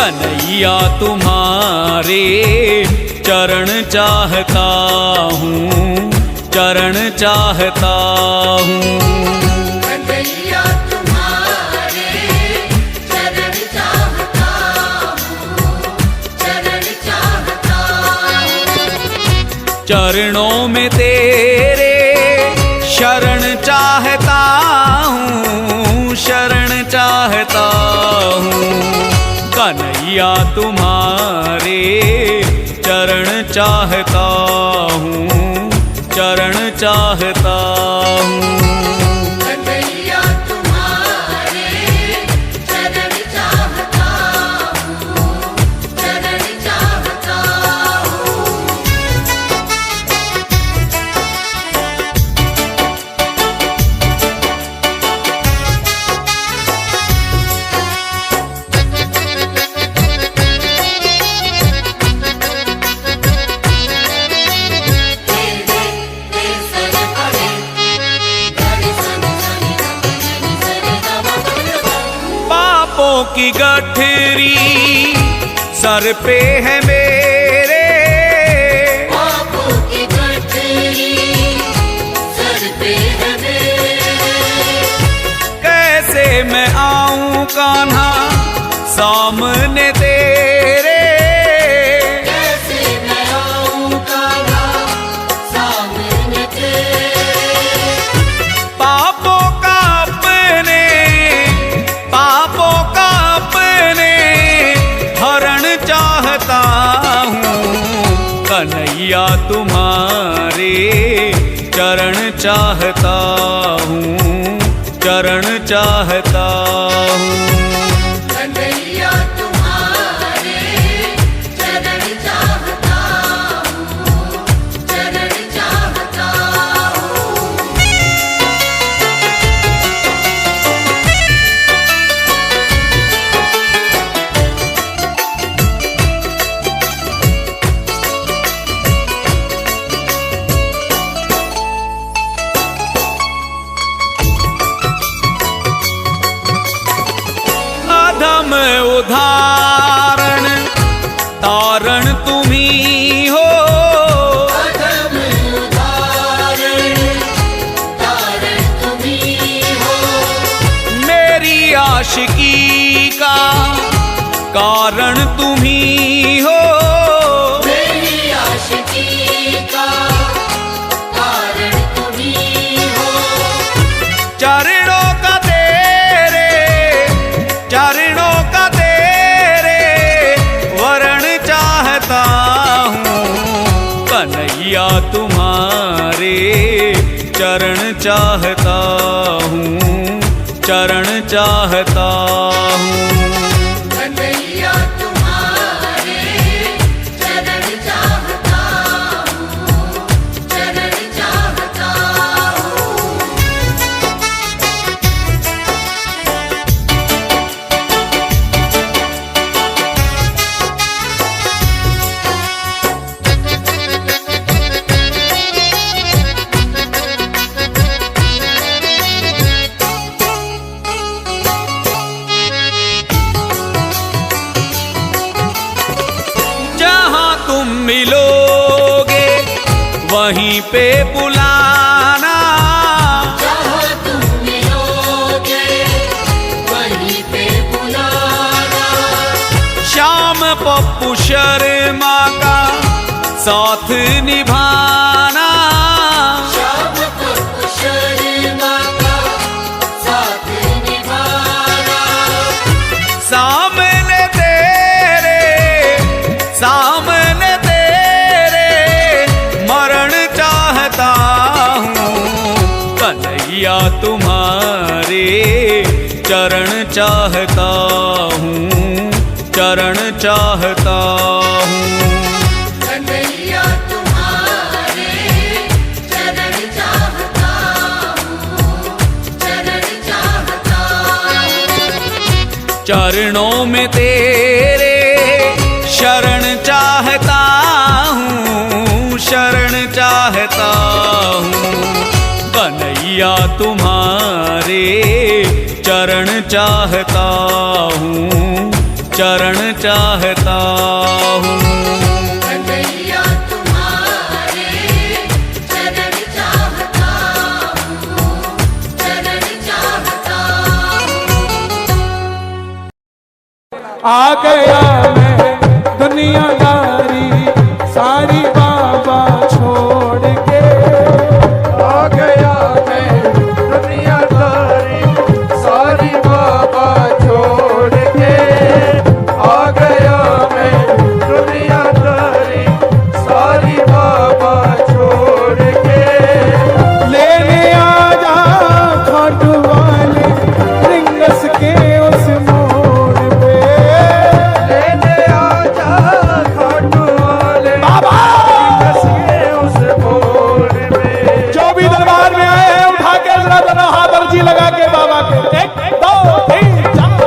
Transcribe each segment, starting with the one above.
कन्हैया तुम्हारे चरण चाहता हूँ, चरण चाहता हूँ। कन्हैया तुम्हारे चरण चाहता हूँ, चरण चाहता हूँ। चरणों में तेरे शरण चाहता हूँ, शरण चाहता हूँ। कन्हैया तुम्हारे चरण चाहता हूँ, चरण चाहता हूँ। कन्हैया तुम्हारे चरण चाहता हूँ, चरण चाहता हूँ। पापों की गठरी सर पे है मेरे, पापों की गठरी सर पे है मेरे। कैसे मैं आऊं कान्हा सामने तेरे। कैसे मैं आऊं कान्हा सामने तेरे। पापों का अपने, पापों का अपने हरण चाहता हूँ। कन्हैया तुम्हारे चरण चाहता हूँ, चरण चाहता हूँ। कन्हैया तुम्हारे चरण चाहता हूँ, चरण चाहता हूँ। अधम उदाहरण तारण तुम्ही हो। अधम उदाहरण तारण तुम्ही हो। मेरी आशिकी का कारण तुम्ही हो। मेरी आशिकी का कारण तुम्ही हो। चरणों का तेरे, चरणों का तेरे वरण चाहता हूँ। कन्हैया तुम्हारे चरण चाहता हूँ, चरण चाहता हूँ। कन्हैया तुम्हारे चरण चाहता हूँ, चरण चाहता हूँ। जहाँ तुम मिलोगे वहीं पे बुलाना। जहाँ तुम मिलोगे वहीं पे बुलाना। श्याम पप्पू शर्मा का साथ निभाना। श्याम पप्पू शर्मा का साथ निभाना। सामने तेरे, सामने तेरे मरण चाहता हूँ। कन्हैया तुम्हारे चरण चाहता हूँ, चरण चाहता हूँ। कन्हैया तुम्हारे चरण चाहता हूँ, चरण चाहता हूँ। चरणों में तेरे शरण चाहता हूँ, शरण चाहता हूँ। कन्हैया तुम्हारे चरण चाहता हूँ, चरण चाहता हूँ। कन्हैया तुम्हारे चरण चाहता हूँ, चरण चाहता हूँ। आ गया मैं दुनियादारी सारी बाबा छोड़ के, आ गया मैं दुनियादारी सारी बाबा छोड़ के, आ गया मैं दुनियादारी सारी बाबा छोड़ के। लेने आजा खाटू वाले रिंगस के उस मोड़ पे, लेने आजा खाटू वाले बाबा रिंगस के उस मोड़ पे। जो भी दरबार में आए हैं उठा के जरा दोनों हाथ अर्जी लगा के बाबा के 1 2 3 4।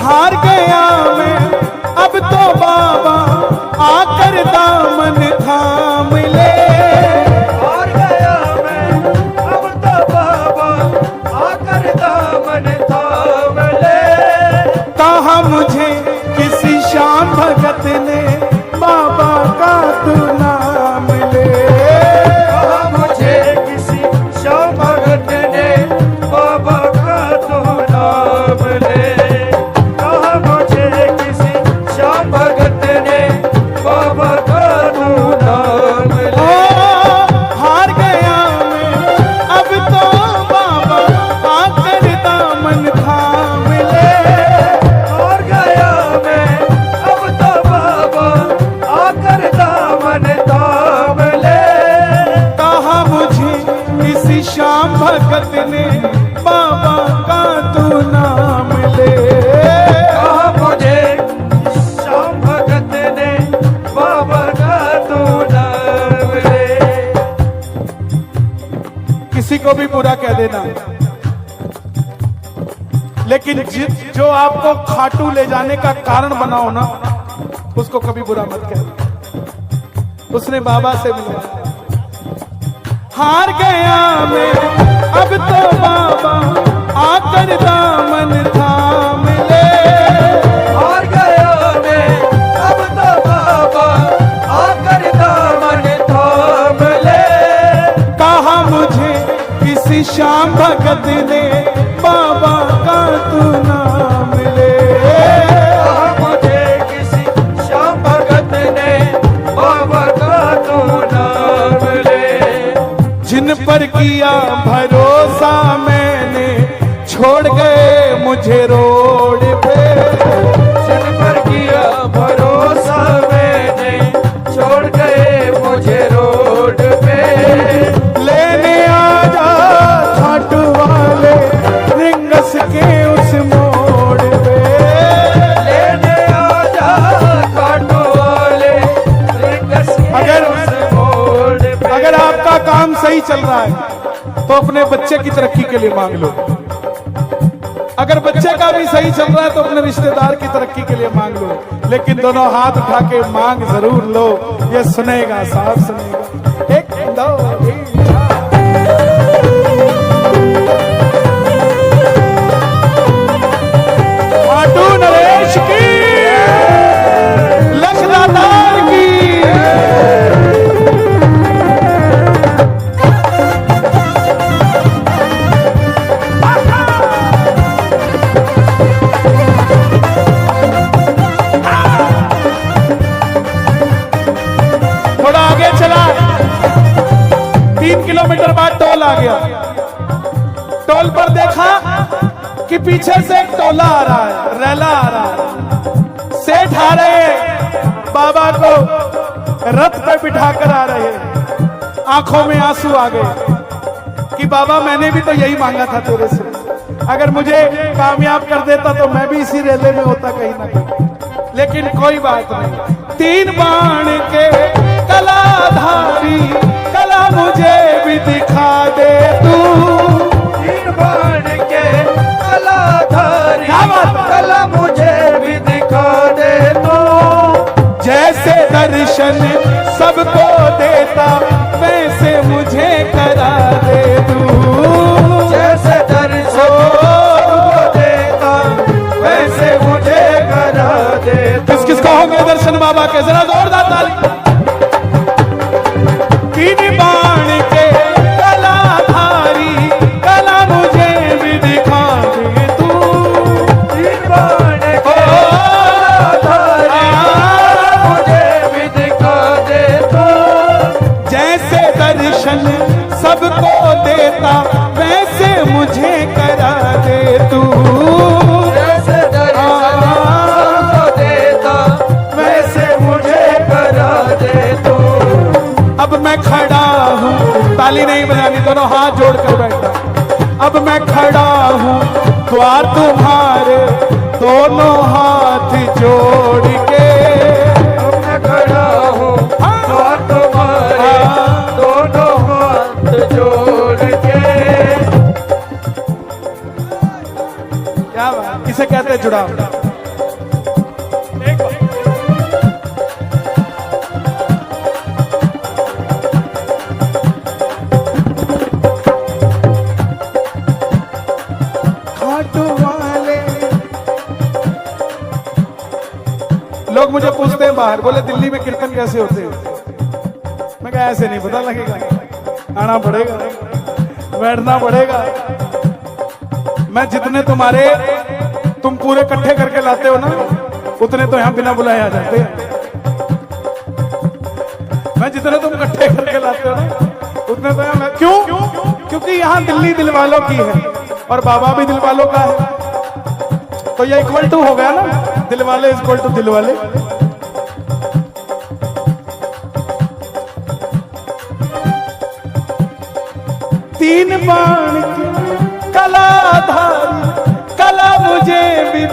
हार गया मैं अब तो बाबा आकर दामन थाम ले, हार गया मैं अब तो बाबा आकर दामन थाम ले। कहा मुझे किसी श्याम भगत ने बाबा का तू नाम ले, कहा मुझे किसी श्याम भगत ने बाबा का तो नाम ले। कहा मुझे किसी श्याम भगत ने बाबा का तो नाम ओ, ले। हार गया मैं अब तो बाबा आकर दामन थाम ले, हार गया मैं अब तो बाबा आकर दामन थाम ले। कहा मुझे किसी श्याम भगत ने बाबा का तू नाम ले, कहा मुझे श्याम भगत ने बाबा का तो नाम ले। किसी को भी बुरा कह देना, लेकिन जो आपको खाटू ले जाने का कारण बनाओ ना, उसको कभी बुरा मत कहना। उसने बाबा से मिलवाया। हार गया मैं अब तो बाबा आकर दामन थाम ले, हार गया मैं अब तो बाबा आकर दामन थाम ले। कहा मुझे किसी श्याम भगत ने बाबा का तू नाम ले, कहा मुझे किसी श्याम भगत ने बाबा का तो नाम ले। जिन पर किया भरोसा मैंने छोड़ गए मुझे रोड पे, जिन पर किया भरोसा मैंने छोड़ गए मुझे रोड पे। लेने आजा खाटू वाले रिंगस के उस मोड़ पे, लेने आजा खाटू वाले रिंगस के अगर- उस मोड़ पे। अगर आपका काम सही चल रहा है तो अपने बच्चे की तरक्की के लिए मांग लो। अगर बच्चे का भी सही चल रहा है तो अपने रिश्तेदार की तरक्की के लिए मांग लो, लेकिन दोनों हाथ उठा के मांग जरूर लो। ये सुनेगा, साहब सुनेगा। 1 2 3 4। खाटू नरेश की, लखदातार की। थोड़ा आगे चला, 3 किलोमीटर बाद टोल आ गया। टोल पर देखा कि पीछे से एक टोला आ रहा है, रैला आ रहा है। सेठ आ रहे हैं, बाबा को रथ पे बिठाकर आ रहे हैं। आंखों में आंसू आ गए कि बाबा मैंने भी तो यही मांगा था तेरे से, अगर मुझे कामयाब कर देता तो मैं भी इसी रेले में होता कहीं ना कहीं। लेकिन कोई बात नहीं। 3 बाण के कलाधारी कला मुझे भी दिखा दे तू। 3 बाण के कलाधारी क्या बात है? कला मुझे भी दिखा दे तू। जैसे दर्शन सबको देता वैसे मुझे करा दे तू। जैसे दर्शन सबको देता वैसे मुझे करा दे तू। किस किस को होंगे दर्शन बाबा के, जरा जोरदार ताली। 3 बाण के कलाधारी कला मुझे भी दिखा दे तू। 3 बाण के कलाधारी मुझे भी दिखा दे तू। जैसे दर्शन सबको देता वैसे मुझे करा दे तू। जैसे दर्शन सबको देता वैसे मुझे करा दे तू। अब मैं खड़ा हूँ, ताली नहीं बजानी, दोनों हाथ जोड़कर बैठा। अब मैं खड़ा हूँ द्वार तुम्हारे दोनों हाथ जोड़ के। अब मैं खड़ा हूँ द्वार तुम्हारे दोनों हाथ जोड़ के। क्या बात, इसे कहते हैं जुड़ाव। खाटू वाले लोग मुझे पूछते हैं बाहर, बोले दिल्ली में कीर्तन कैसे होते हैं? मैं कहा ऐसे नहीं पता लगेगा, आना पड़ेगा, बैठना पड़ेगा। मैं जितने तुम पूरे इकट्ठे करके लाते हो ना, उतने तो यहाँ बिना बुलाए आ जाते हैं। मैं जितने तुम इकट्ठे करके लाते हो ना, उतने तो यहाँ क्यों? क्योंकि यहाँ दिल्ली दिल वालों की है और बाबा भी दिल वालों का है। तो ये इक्वल टू हो गया ना, दिल वाले इक्वल टू दिल वाले। तीन बाण की कलाधारी कला मुझे भी